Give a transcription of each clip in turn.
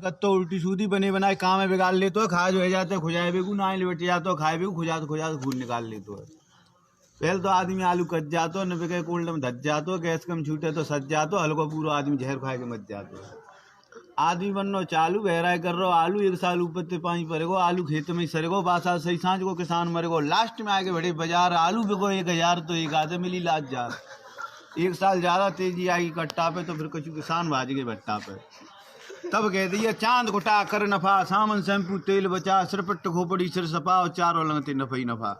तो उल्टी सूदी बने बनाए काम में बिगाड़ ले तो खा जो है जाते खुजाए बेगू ना लिपट जाते खाए बेगू खुजा तो खून निकाल ले तो है। पहले तो आदमी आलू कच जातो न बिके कोल्ड में धस जातो गैस कम छूटे तो सज जातो हल्को पूरा आदमी जहर खाए के मच जातो। आदमी बननो चालू गहराई कर रहो आलू 1 साल ऊपर ते पानी पड़ेगो आलू खेत में सरेगो बासा सही सांझ को किसान मरेगो लास्ट में आगे बड़े बाजार आलू बिको 1000 तो एक आधे मिली लाज जा 1 साल ज्यादा तेजी आएगी कट्टा पे तो फिर कुछ किसान भाज गए भट्टा पे। तब कह दिए चांद घुटा कर नफा सामन शैम्पू तेल बचा सिरपट खोपड़ी सिर सपा और चारों लगते नफा ही नफा।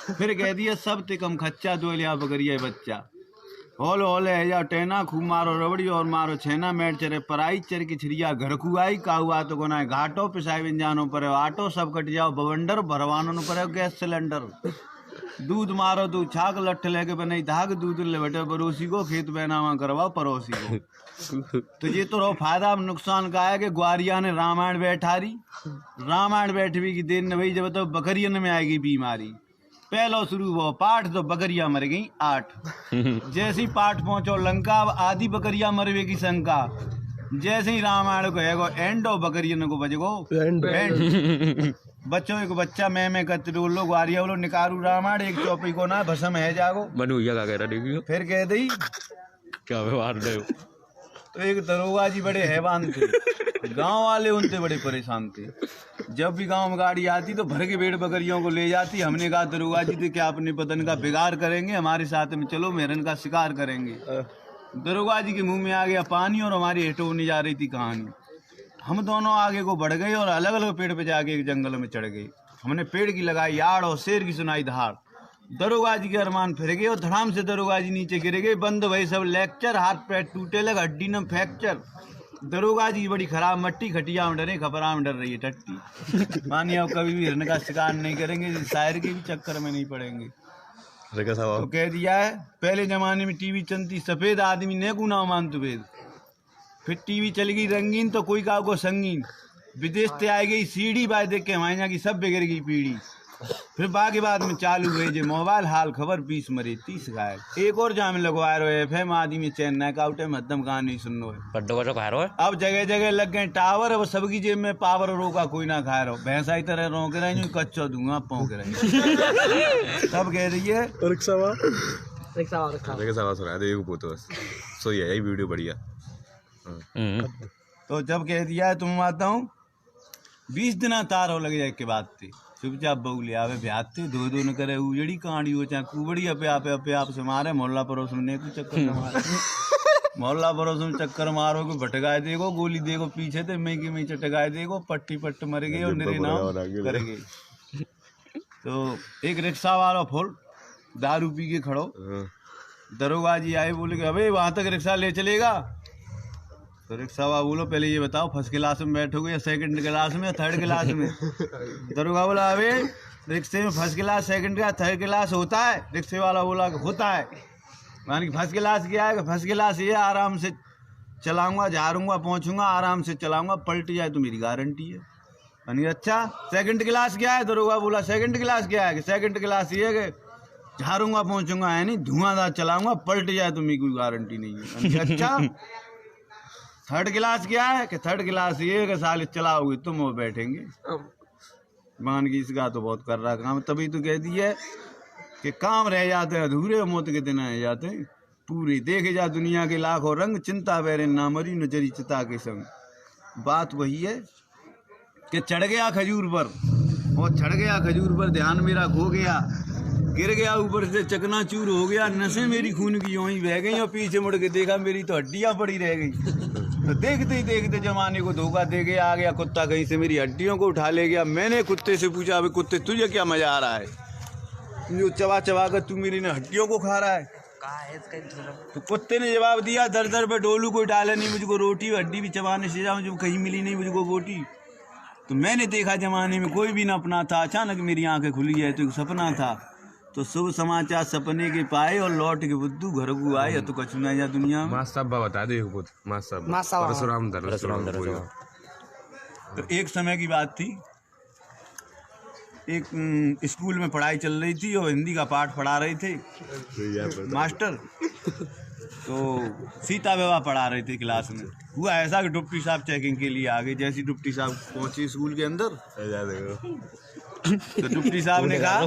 फिर कह दिया सब ते कम खच्चा दो लिया बकरिया बच्चा होल होले है या टेना खूब मारो रबड़ी और मारो छेना मैट चरे पराई चर की छिड़िया घर कुआई काहुआ तो कोना घाटो पिसाई विंजानो पर आटो सब कट जाओ बवंडर भरवानो पर गैस सिलेंडर दूध मारो तू छाक लठ लेके बनाई धाग दूध ले बैठे पड़ोसी को खेत बहनावा करवाओ पड़ोसी को। तो ये तो फायदा नुकसान का है कि ग्वारिया ने रामायण बैठारी रामायण बैठवी की देर न भाई जब तो बकरियन में आएगी बीमारी पहलो शुरू वो पाठ तो बकरिया मर गई 8 जैसी पाठ पहुंचो लंका अब आधी बकरिया मरवे की शंका जैसे ही रामायण को है एंड और बकरियन को बजगो एंड बच्चों एक बच्चा मैं करते लो ग्वारिया बोलो निकारू रामायण एक चौपी को ना भसम है जागो बनूया का कह रहा देखियो फिर कह दी क्या व्यवहार दे। तो एक दरोगा जी बड़े हैवान थे गांव वाले उनसे बड़े परेशान थे। जब भी गांव में गाड़ी आती तो भर के भेड़ बकरियों को ले जाती। हमने कहा दरोगा जी थे क्या अपने पतन का बिगाड़ करेंगे हमारे साथ में चलो मेरन का शिकार करेंगे। दरोगा जी के मुंह में आ गया पानी और हमारी हेटो होने जा रही थी कहानी। हम दोनों आगे को बढ़ गए और अलग अलग पेड़ पे जाके एक जंगल में चढ़ गए। हमने पेड़ की लगाई आड़ और शेर की सुनाई धाड़। दरोगा जी के अरमान फिर गए और धड़ाम से दरोगा जी नीचे गिर गए। बंद भाई सब लेक्चर हाथ पैर टूटे लगा हड्डी न फ्रैक्चर। दरोगा जी बड़ी खराब मट्टी खटिया में डरे खपरा में डर रही है टट्टी। मानिए अब कभी भी हिरन का शिकार नहीं करेंगे शायर के भी चक्कर में नहीं पड़ेंगे। तो कह दिया है पहले जमाने में टीवी चलती सफेद आदमी ने गुना मान तुवेद। फिर टीवी चल गई रंगीन तो कोई का को संगीन। विदेश से आई गई सीढ़ी बाय देख के हमारे यहाँ की सब बिगड़ गई पीढ़ी। फिर बाकी बाद में चालू हुए जो मोबाइल हाल खबर 20 मरे 30 घायल। एक और जाम लगवाए रहे FM आदमी चैन ना काउट है मध्यम कहानी नहीं सुन रहे। अब जगह जगह लग गए टावर। अब सबकी जेब में पावर रोका कोई ना खा रहा भैंसा की तरह रोक रहे हैं कच्चो दूंगा पौंक रहे सब कह रही है वीडियो बढ़िया। तो जब कह दिया है तुम आता हूँ 20 दिन तार हो लगे जाए के बाद थे चुपचाप बहू ले आवे ब्याह थे दो न करे उजड़ी कहानी हो चाहे कुबड़ी अपे आप से मारे मोहल्ला पड़ोस में कुछ चक्कर न मारे मोहल्ला पड़ोस में चक्कर मारो को भटकाए देगो गोली देगो पीछे थे मैं की मैं चटकाए देगो पट्टी पट्ट मर गई और निरे नाम करेंगे। तो एक रिक्शा वाला फुल दारू पी के खड़ो। दरोगा जी आए बोले कि अबे वहां तक रिक्शा ले चलेगा। तो रिक्शा वाला बोलो पहले ये बताओ फर्स्ट क्लास में बैठोगे या सेकंड क्लास में या थर्ड क्लास में। दरोगा बोला अबे रिक्शे में first class second class third class होता है। रिक्शे वाला बोला होता है। मानी फर्स्ट क्लास क्या है। फर्स्ट क्लास ये आराम से चलाऊंगा झाड़ूंगा पहुंचूंगा आराम से चलाऊंगा पलट जाए तो मेरी गारंटी है। मानी अच्छा सेकंड क्लास क्या है। दरोगा बोला सेकंड क्लास क्या है। सेकंड क्लास ये है कि झाड़ूंगा पहुंचूंगा है नहीं धुआंधार चलाऊंगा पलट जाए तो मेरी कोई गारंटी नहीं है। अच्छा थर्ड क्लास क्या है कि थर्ड क्लास ये है कि साल चलाओगे तुम वो बैठेंगे। मान की इसका तो बहुत कर रहा काम। तभी तो कह दी है कि काम रह जाते हैं अधूरे मौत के दिन रह जाते हैं पूरी। देखे जा दुनिया के लाखों रंग चिंता बेरे ना मरी न जरी चिता के संग। बात वही है कि चढ़ गया खजूर पर और चढ़ गया खजूर पर ध्यान मेरा खो गया गिर गया ऊपर से चकनाचूर हो गया नसें मेरी खून की यूं ही बह गई और पीछे मुड़ के देखा मेरी तो हड्डियां पड़ी रह गई। तो देखते ही देखते जमाने को धोखा दे गया आ गया कुत्ता कहीं से मेरी हड्डियों को उठा ले गया। मैंने कुत्ते से पूछा अबे कुत्ते तुझे क्या मजा आ रहा है जो चबा चबा कर तू मेरी हड्डियों को खा रहा है। तो कुत्ते ने जवाब दिया दर दर पे डोलू कोई डाले नहीं मुझको रोटी हड्डी भी चबाने से जाऊँ जब कहीं मिली नहीं मुझको बोटी। तो मैंने देखा जमाने में कोई भी न अपना था अचानक मेरी आंखें खुली है तो एक सपना था। तो शुभ समाचार सपने के पाए और लौट के बुद्धू घर को आए तो कछु ना या दुनिया में बता दे परशुराम। तो एक समय की बात थी एक स्कूल में पढ़ाई चल रही थी और हिंदी का पाठ पढ़ा रहे थे मास्टर। तो सीता विवाह पढ़ा रहे थे क्लास में। हुआ ऐसा कि डिप्टी साहब चेकिंग के लिए आ गए। जैसे ही डिप्टी साहब पहुंचे स्कूल के अंदर तो डिप्टी साहब ने कहा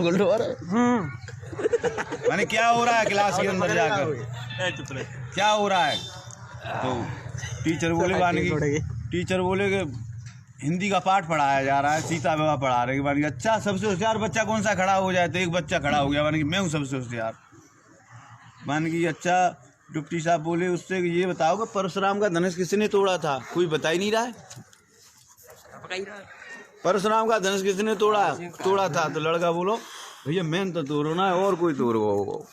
मैंने क्या हो रहा है क्लास के अंदर जाकर, क्या हो रहा है? तो टीचर बोले कि हिंदी का पाठ पढ़ाया जा रहा है, सीता विवाह पढ़ा रहे। मानी अच्छा सबसे होशियार बच्चा कौन सा खड़ा हो जाए? तो एक बच्चा खड़ा हो गया, मानी कि मैं हूँ सबसे होशियार। मान की अच्छा डिप्टी साहब बोले उससे कि ये बताओ कि परशुराम का धनुष किसने तोड़ा था? कोई बता ही नहीं रहा है। परशुराम का धनुष किसने तोड़ा था? तो लड़का बोलो भैया मैं तो तोड़ो ना, और कोई तोड़ो।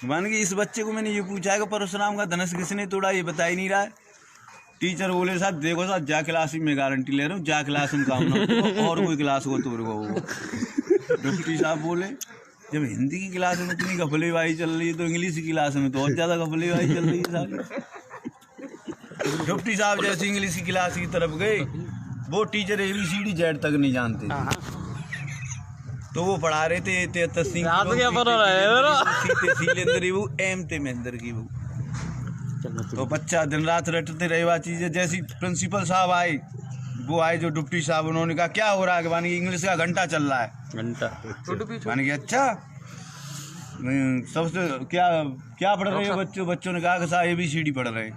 मान की इस बच्चे को मैंने ये पूछा है कि परशुराम का धनुष किसने तोड़ा, ये बता ही नहीं रहा है। टीचर बोले साहब देखो साहब जा क्लास में गारंटी ले रहा हूँ, जा क्लास में काम ना करो, और कोई क्लास को तोड़। डिप्टी साहब बोले जब हिंदी की क्लास में इतनी गफलेबाजी चल रही है तो इंग्लिश की क्लास में तो और ज़्यादा गफलेबाजी चल रही है साहब। डिप्टी साहब जैसे इंग्लिश की क्लास की तरफ गए, वो टीचर ABCD Z तक नहीं जानते, तो वो पढ़ा रहे थे तो बच्चा दिन रात रटते रहे हुआ चीज़ें। जैसी प्रिंसिपल साहब आए, वो आए जो डिप्टी साहब, उन्होंने कहा क्या हो रहा है? मानी इंग्लिश का घंटा चल रहा है। मानी कि अच्छा सबसे क्या पढ़ रहे हो बच्चों ने कहा कि साहब ABCD पढ़ रहे हैं।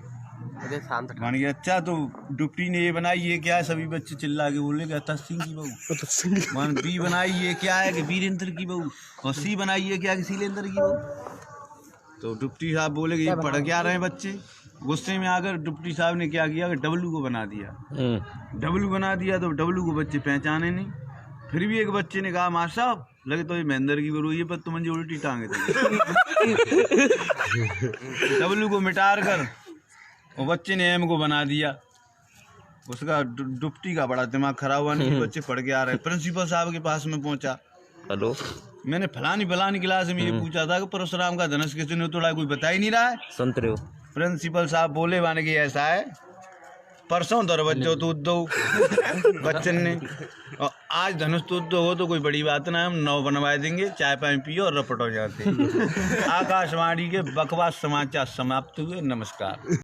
मानी कि अच्छा तो डिप्टी ने ये बनाई, ये क्या है? सभी बच्चे चिल्ला के बोले कि तस्सिंग की बहू। मान B बनाई, ये क्या है? कि वीरेंद्र की बहू। और C बनाई, ये क्या? कि शीलेंद्र की बहू। तो डिप्टी साहब बोले कि ये पढ़ क्या रहे हैं बच्चे? गुस्से में आकर डिप्टी साहब ने क्या किया कि W को बना दिया। W बना दिया तो W को बच्चे पहचाने नहीं। फिर भी एक बच्चे ने कहा मास्टर साहब लगे तो ये महेंद्र की बहू, ये पर तो मुझे उल्टी टांगे थे। W को मिटार कर वो बच्चे ने M को बना दिया। उसका डिप्टी का बड़ा दिमाग खराब हुआ, नहीं बच्चे पढ़ के आ रहे। प्रिंसिपल साहब के पास में पहुंचा, हेलो मैंने फलानी क्लास में ये पूछा था कि परशुराम का धनुष किसने तोड़ा, कोई बता ही नहीं रहा है। सुनते रहो। प्रिंसिपल साहब बोले माने कि ऐसा है परसों दरवाजो तोड़ दो बच्चन ने, और आज धनुष तोड़ दो हो तो कोई बड़ी बात ना, हम 9 बनवा देंगे, चाय पानी पियो और रपट हो जाते। आकाशवाणी के बकवास समाचार समाप्त हुए। नमस्कार।